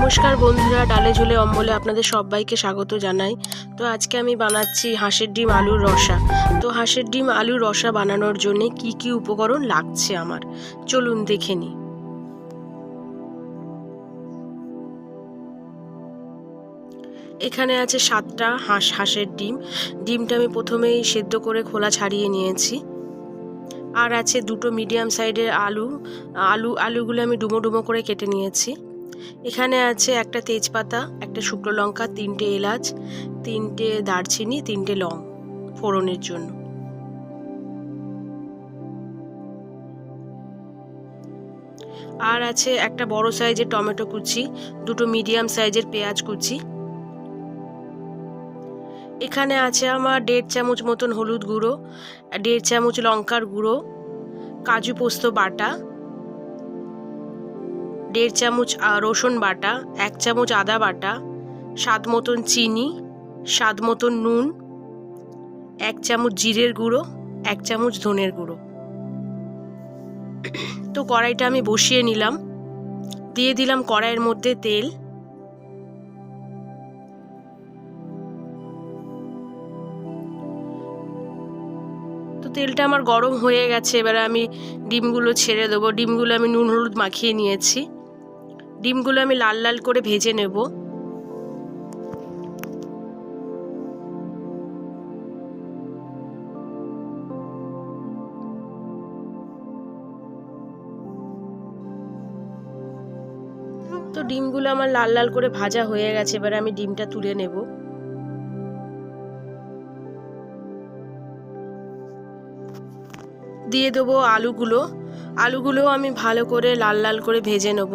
নমস্কার বন্ধুরা, ডালে ঝোলে অম্বলে আপনাদের সবাইকে স্বাগত জানাই। তো আজকে আমি বানাচ্ছি হাঁসের ডিম আলুর রসা। তো হাঁসের ডিম আলুর রসা বানানোর জন্য কি কি উপকরণ লাগছে আমার, চলুন দেখে নিই। এখানে আছে 7টা হাঁসের ডিমটা আমি প্রথমেই সেদ্ধ করে খোলা ছাড়িয়ে নিয়েছি। আর আছে 2টো মিডিয়াম সাইজের আলুগুলো আমি ডুমো ডুমো করে কেটে নিয়েছি। এখানে আছে একটা তেজপাতা, একটা শুকনো লঙ্কা, 3টে এলাচ, 3টে দারচিনি, 3টে লং ফোড়নের জন্য। আর আছে একটা বড় সাইজের টমেটো কুচি, 2টো মিডিয়াম সাইজের পেঁয়াজ কুচি। এখানে আছে আমার 1.5 চামচ মতন হলুদ গুঁড়ো, 1.5 চামচ লঙ্কার গুঁড়ো, কাজু পোস্ত বাটা, 1.5 চামচ রসুন বাটা, 1 চামচ আদা বাটা, স্বাদ মতন চিনি, স্বাদ মতন নুন, 1 চামচ জিরের গুঁড়ো, 1 চামচ ধনের গুঁড়ো। তো কড়াইটা আমি বসিয়ে নিলাম, দিয়ে দিলাম কড়াইয়ের মধ্যে তেল। তো তেলটা আমার গরম হয়ে গেছে, এবারে আমি ডিমগুলো ছেড়ে দেবো। ডিমগুলো আমি নুন হলুদ মাখিয়ে নিয়েছি। ডিমগুলো আমি লাল লাল করে ভেজে নেব। তো ডিমগুলো আমার লাল লাল করে ভাজা হয়ে গেছে, এবারে আমি ডিমটা তুলে নেব। দিয়ে দেবো আলুগুলো আমি ভালো করে লাল লাল করে ভেজে নেব।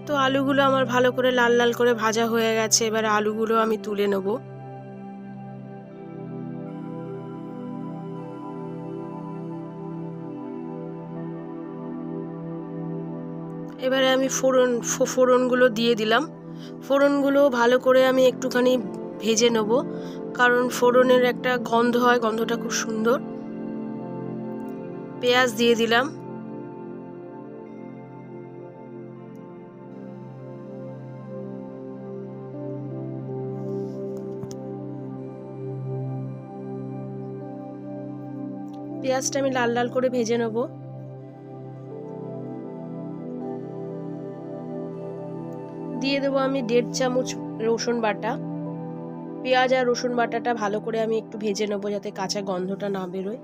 তো আলুগুলো আমার ভালো করে লাল লাল করে ভাজা হয়ে গেছে, এবারে আলুগুলো আমি তুলে নেব। এবারে আমি ফোড়নগুলো দিয়ে দিলাম। ফোড়নগুলো ভালো করে আমি একটুখানি ভেজে নেব, কারণ ফোড়নের একটা গন্ধ হয়, গন্ধটা খুব সুন্দর। পেঁয়াজ দিয়ে দিলাম। পেঁয়াজটা আমি লাল লাল করে ভেজে নেব। দিয়ে দেবো আমি 1.5 চামচ রসুন বাটা। পেঁয়াজ আর রসুন বাটাটা ভালো করে আমি একটু ভেজে নেবো, যাতে কাঁচা গন্ধটা না বেরোয়।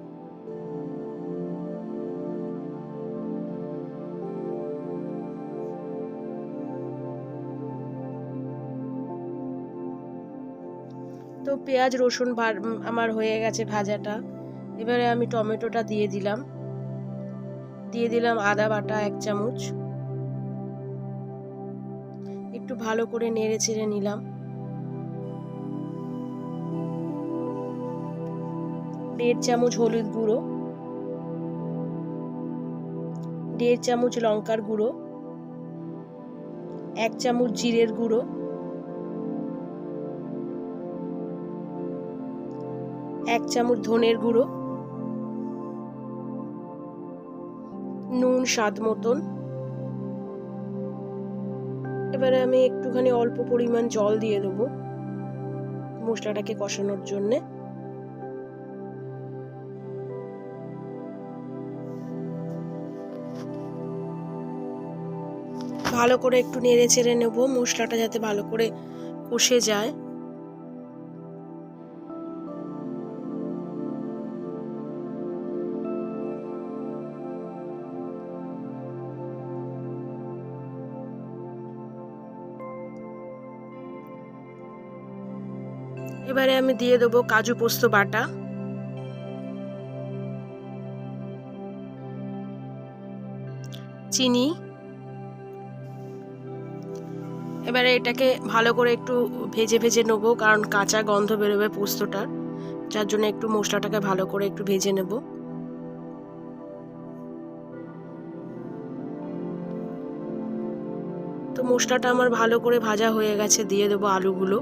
তো পেঁয়াজ রসুন আমার হয়ে গেছে ভাজাটা। এবারে আমি টমেটোটা দিয়ে দিলাম আদা বাটা 1 চামচ। একটু ভালো করে নেড়ে চেড়ে নিলাম। 1.5 চামচ হলুদ গুঁড়ো, 1.5 চামচ লঙ্কার গুঁড়ো, 1 চামচ জিরের গুঁড়ো, 1 চামচ ধনের গুঁড়ো, নুন স্বাদ মতন। এবারে আমি একটুখানি অল্প পরিমাণ জল দিয়ে দেবো মশলাটাকে কষানোর জন্যে। ভালো করে একটু নেড়ে চেড়ে নেব, মশলাটা যাতে ভালো করে কষে যায়। এবারে আমি দিয়ে দেবো কাজু পোস্ত বাটা, চিনি। এবারে এটাকে ভালো করে একটু ভেজে নেবো, কারণ কাঁচা গন্ধ বেরোবে পোস্তটার। যার জন্য একটু মশলাটাকে ভালো করে একটু ভেজে নেব। তো মশলাটা আমার ভালো করে ভাজা হয়ে গেছে, দিয়ে দেবো আলুগুলো।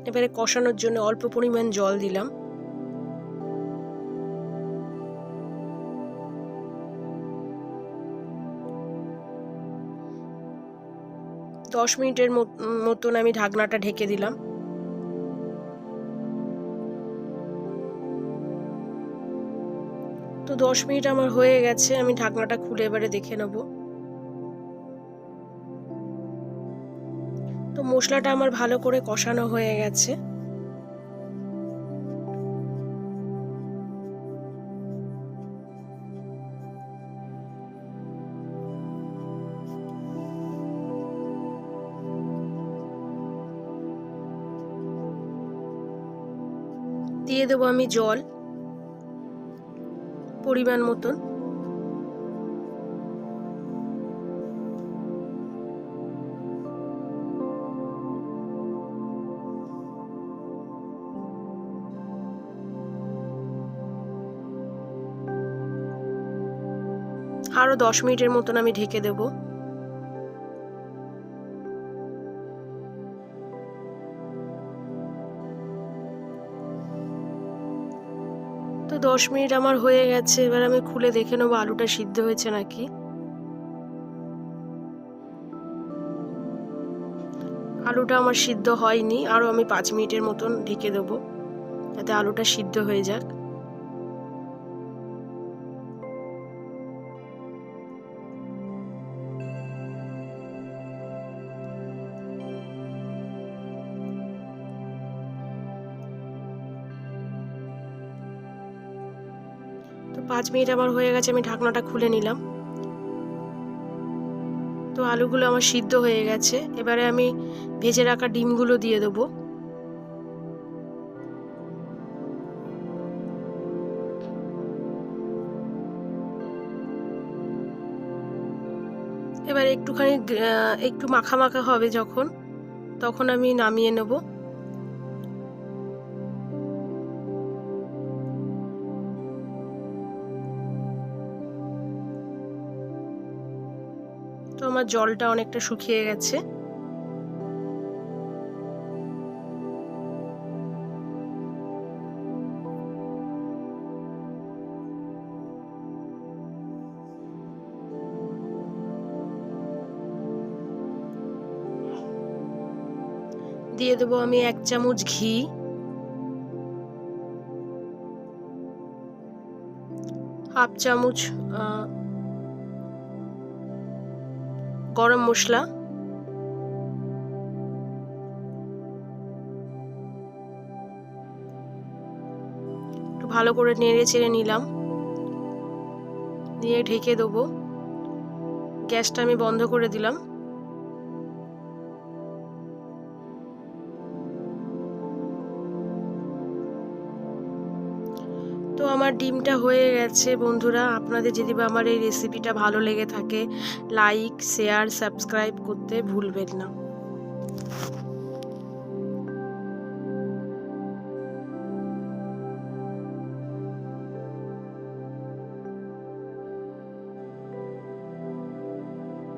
এবারে কষানোর জন্য অল্প পরিমাণ জল দিলাম। তো 10 মিনিটের মতন আমি ঢাকনাটা ঢেকে দিলাম। তো 10 মিনিট আমার হয়ে গেছে, আমি ঢাকনাটা খুলে এবারে দেখে নেব। তো মশলাটা আমার ভালো করে কষানো হয়ে গেছে। দিয়ে দেবো আমি জল পরিমাণ মতন। আরো 10 মিনিটের মতন আমি ঢেকে দেব। তো 10 মিনিট আমার হয়ে গেছে, এবার আমি খুলে দেখে নেবো আলুটা সিদ্ধ হয়েছে নাকি। আলুটা আমার সিদ্ধ হয়নি, আরো আমি 5 মিনিটের মতন ঢেকে দেবো যাতে আলুটা সিদ্ধ হয়ে যাক। তো 5 মিনিট আমার হয়ে গেছে, আমি ঢাকনাটা খুলে নিলাম। তো আলুগুলো আমার সিদ্ধ হয়ে গেছে, এবারে আমি ভেজে রাখা ডিমগুলো দিয়ে দেবো। এবার একটুখানি একটু মাখা মাখা হবে যখন, তখন আমি নামিয়ে নেব। তো আমার জলটা অনেকটা শুকিয়ে গেছে। দিয়ে দেবো আমি 1 চামচ ঘি, হাফ চামচ গরম মশলা, একটু ভালো করে নেড়ে চেড়ে নিলাম, দিয়ে ঢেকে দেবো। গ্যাসটা আমি বন্ধ করে দিলাম। তো আমার ডিমটা হয়ে গেছে বন্ধুরা। আপনাদের যদি বা আমার এই রেসিপিটা ভালো লেগে থাকে, লাইক, শেয়ার, সাবস্ক্রাইব করতে ভুলবেন না।